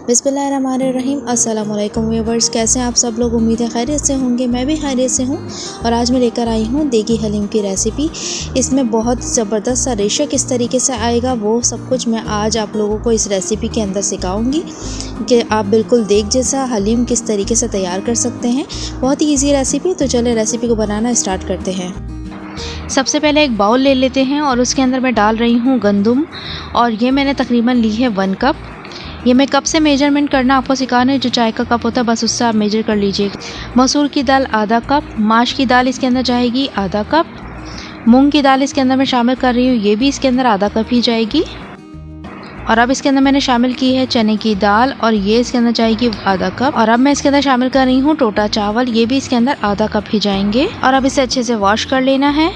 बिस्मिल्लाहिर्रहमानिर्रहीम। अस्सलाम वालेकुम व्यूअर्स, कैसे हैं आप सब लोग। उम्मीद है खैरियत से होंगे। मैं भी खैरियत से हूँ और आज मैं लेकर आई हूँ देगी हलीम की रेसिपी। इसमें बहुत ज़बरदस्त सा रेशा किस तरीके से आएगा वो सब कुछ मैं आज आप लोगों को इस रेसिपी के अंदर सिखाऊंगी कि आप बिल्कुल देग जैसा हलीम किस तरीके से तैयार कर सकते हैं। बहुत ही ईजी रेसिपी। तो चले रेसिपी को बनाना स्टार्ट करते हैं। सबसे पहले एक बाउल ले लेते हैं और उसके अंदर मैं डाल रही हूँ गंदम, और ये मैंने तकरीबन ली है 1 कप। ये मैं कप से मेजरमेंट करना आपको सिखाना है, जो चाय का कप होता है बस उससे आप मेजर कर लीजिएगा। मसूर की दाल आधा कप, माश की दाल इसके अंदर जाएगी आधा कप, मूंग की दाल इसके अंदर मैं शामिल कर रही हूँ, ये भी इसके अंदर आधा कप ही जाएगी। और अब इसके अंदर मैंने शामिल की है चने की दाल, और ये इसके अंदर जाएगी आधा कप। और अब मैं इसके अंदर शामिल कर रही हूँ टोटा चावल, ये भी इसके अंदर आधा कप ही जाएंगे। और अब इसे अच्छे से वॉश कर लेना है।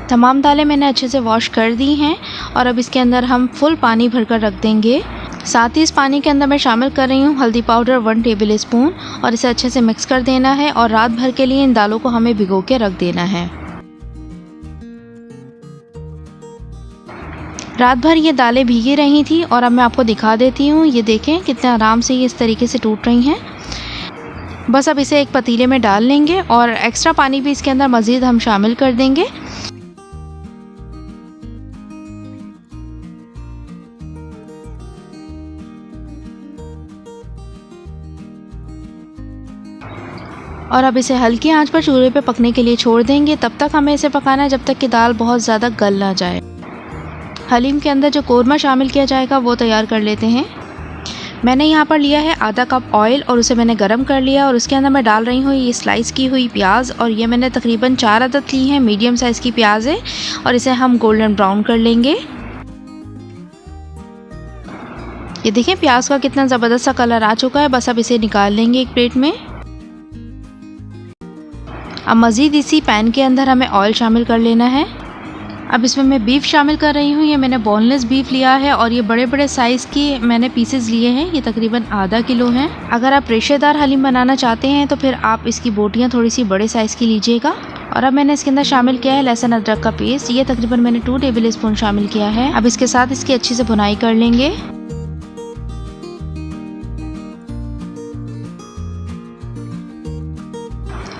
तमाम दालें मैंने अच्छे से वॉश कर दी हैं और अब इसके अंदर हम फुल पानी भरकर रख देंगे। साथ ही इस पानी के अंदर मैं शामिल कर रही हूँ हल्दी पाउडर 1 टेबल स्पून, और इसे अच्छे से मिक्स कर देना है। और रात भर के लिए इन दालों को हमें भिगो के रख देना है। रात भर ये दालें भीगी रही थी और अब मैं आपको दिखा देती हूँ। ये देखें कितने आराम से ये इस तरीके से टूट रही हैं। बस अब इसे एक पतीले में डाल लेंगे और एक्स्ट्रा पानी भी इसके अंदर मज़ीद हम शामिल कर देंगे। और अब इसे हल्की आंच पर चूल्हे पे पकने के लिए छोड़ देंगे। तब तक हमें इसे पकाना है जब तक कि दाल बहुत ज़्यादा गल ना जाए। हलीम के अंदर जो कोरमा शामिल किया जाएगा वो तैयार कर लेते हैं। मैंने यहाँ पर लिया है आधा कप ऑयल और उसे मैंने गरम कर लिया, और उसके अंदर मैं डाल रही हूँ ये स्लाइस की हुई प्याज, और ये मैंने तकरीबन 4 अदद ली है, मीडियम साइज़ की प्याज है। और इसे हम गोल्डन ब्राउन कर लेंगे। ये देखिए प्याज का कितना ज़बरदस्त सा कलर आ चुका है। बस अब इसे निकाल लेंगे एक प्लेट में। अब मज़ीद इसी पैन के अंदर हमें ऑयल शामिल कर लेना है। अब इसमें मैं बीफ शामिल कर रही हूँ। ये मैंने बोनलेस बीफ लिया है और ये बड़े बड़े साइज़ की मैंने पीसेस लिए हैं। ये तकरीबन आधा किलो हैं। अगर आप रेशेदार हलीम बनाना चाहते हैं तो फिर आप इसकी बोटियाँ थोड़ी सी बड़े साइज़ की लीजिएगा। और अब मैंने इसके अंदर शामिल किया है लहसुन अदरक का पेस्ट। ये तकरीबन मैंने 2 टेबल स्पून शामिल किया है। अब इसके साथ इसकी अच्छी से भुनाई कर लेंगे।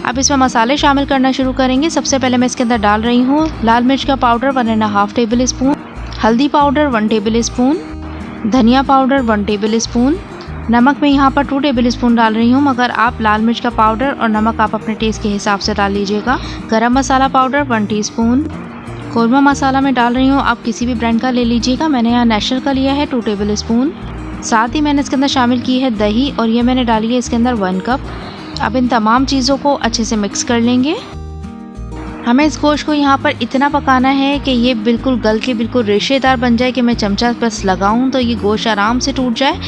अब इसमें मसाले शामिल करना शुरू करेंगे। सबसे पहले मैं इसके अंदर डाल रही हूँ लाल मिर्च का पाउडर 1.5 टेबल स्पून, हल्दी पाउडर 1 टेबल स्पून, धनिया पाउडर 1 टेबल स्पून, नमक मैं यहाँ पर 2 टेबल स्पून डाल रही हूँ, मगर आप लाल मिर्च का पाउडर और नमक आप अपने टेस्ट के हिसाब से डाल लीजिएगा। गरम मसाला पाउडर 1 टीस्पून, कोरमा मसाला मैं डाल रही हूँ, आप किसी भी ब्रांड का ले लीजिएगा। मैंने यहाँ नेशनल का लिया है 2 टेबल स्पून। साथ ही मैंने इसके अंदर शामिल की है दही, और ये मैंने डाली है इसके अंदर 1 कप। अब इन तमाम चीज़ों को अच्छे से मिक्स कर लेंगे। हमें इस गोश्त को यहाँ पर इतना पकाना है कि ये बिल्कुल गल के बिल्कुल रेशेदार बन जाए, कि मैं चमचा बस लगाऊं तो ये गोश्त आराम से टूट जाए।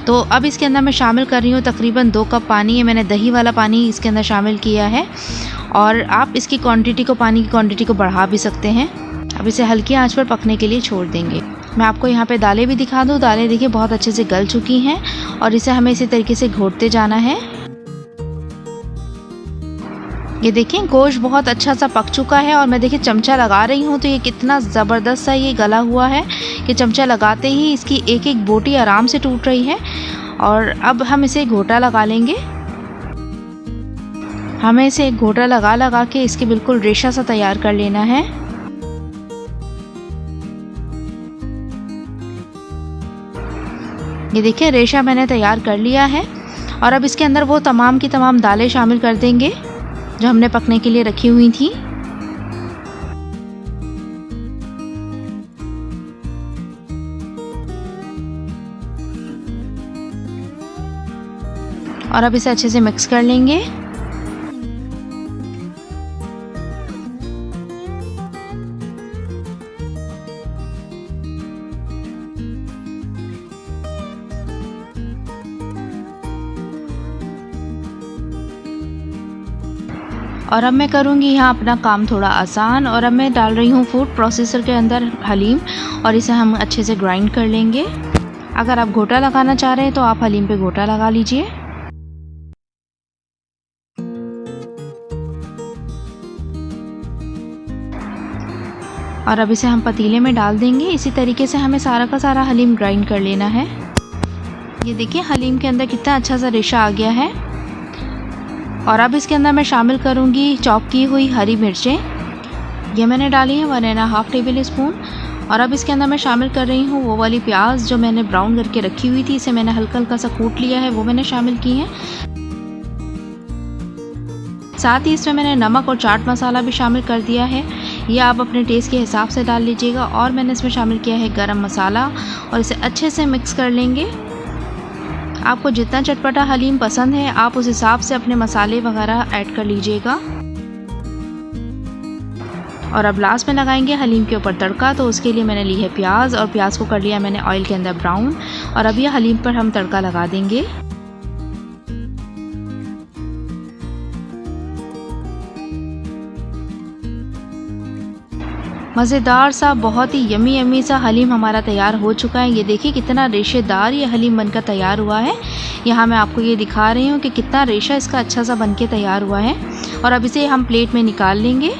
तो अब इसके अंदर मैं शामिल कर रही हूँ तकरीबन 2 कप पानी। ये मैंने दही वाला पानी इसके अंदर शामिल किया है, और आप इसकी क्वांटिटी को, पानी की क्वांटिटी को बढ़ा भी सकते हैं। अब इसे हल्की आंच पर पकने के लिए छोड़ देंगे। मैं आपको यहाँ पे दालें भी दिखा दूँ। दालें देखिए बहुत अच्छे से गल चुकी हैं, और इसे हमें इसी तरीके से घोटते जाना है। ये देखिए गोश्त बहुत अच्छा सा पक चुका है, और मैं देखिए चमचा लगा रही हूँ तो ये कितना ज़बरदस्त सा ये गला हुआ है कि चमचा लगाते ही इसकी एक एक बोटी आराम से टूट रही है। और अब हम इसे घोटा लगा लेंगे। हमें इसे एक घोटा लगा लगा के इसके बिल्कुल रेशा सा तैयार कर लेना है। ये देखिए रेशा मैंने तैयार कर लिया है, और अब इसके अंदर वो तमाम की तमाम दालें शामिल कर देंगे जो हमने पकने के लिए रखी हुई थी। और अब इसे अच्छे से मिक्स कर लेंगे। और अब मैं करूँगी यहाँ अपना काम थोड़ा आसान, और अब मैं डाल रही हूँ फूड प्रोसेसर के अंदर हलीम, और इसे हम अच्छे से ग्राइंड कर लेंगे। अगर आप घोटा लगाना चाह रहे हैं तो आप हलीम पे घोटा लगा लीजिए। और अब इसे हम पतीले में डाल देंगे। इसी तरीके से हमें सारा का सारा हलीम ग्राइंड कर लेना है। ये देखिए हलीम के अंदर कितना अच्छा सा रेशा आ गया है। और अब इसके अंदर मैं शामिल करूँगी चॉप की हुई हरी मिर्चें। ये मैंने डाली है 1.5 टेबल स्पून। और अब इसके अंदर मैं शामिल कर रही हूँ वो वाली प्याज जो मैंने ब्राउन करके रखी हुई थी, इसे मैंने हल्का हल्का सा कूट लिया है, वो मैंने शामिल की है। साथ ही इसमें मैंने नमक और चाट मसाला भी शामिल कर दिया है। ये आप अपने टेस्ट के हिसाब से डाल लीजिएगा। और मैंने इसमें शामिल किया है गरम मसाला और इसे अच्छे से मिक्स कर लेंगे। आपको जितना चटपटा हलीम पसंद है आप उस हिसाब से अपने मसाले वगैरह ऐड कर लीजिएगा। और अब लास्ट में लगाएंगे हलीम के ऊपर तड़का। तो उसके लिए मैंने ली है प्याज और प्याज को कर लिया मैंने ऑयल के अंदर ब्राउन। और अब ये हलीम पर हम तड़का लगा देंगे। मज़ेदार सा बहुत ही यमी यमी सा हलीम हमारा तैयार हो चुका है। ये देखिए कितना रेशेदार ये हलीम बनकर तैयार हुआ है। यहाँ मैं आपको ये दिखा रही हूँ कि कितना रेशा इसका अच्छा सा बनके तैयार हुआ है। और अब इसे हम प्लेट में निकाल लेंगे।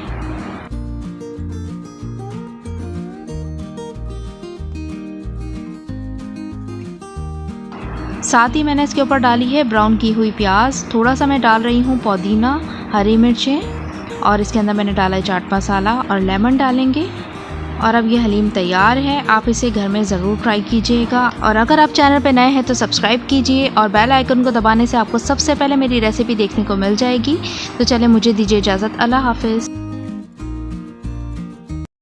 साथ ही मैंने इसके ऊपर डाली है ब्राउन की हुई प्याज। थोड़ा सा मैं डाल रही हूँ पुदीना, हरी मिर्चें और इसके अंदर मैंने डाला है चाट मसाला और लेमन डालेंगे। और अब ये हलीम तैयार है। आप इसे घर में ज़रूर ट्राई कीजिएगा। और अगर आप चैनल पर नए हैं तो सब्सक्राइब कीजिए और बेल आइकन को दबाने से आपको सबसे पहले मेरी रेसिपी देखने को मिल जाएगी। तो चले मुझे दीजिए इजाज़त। अल्लाह हाफिज़।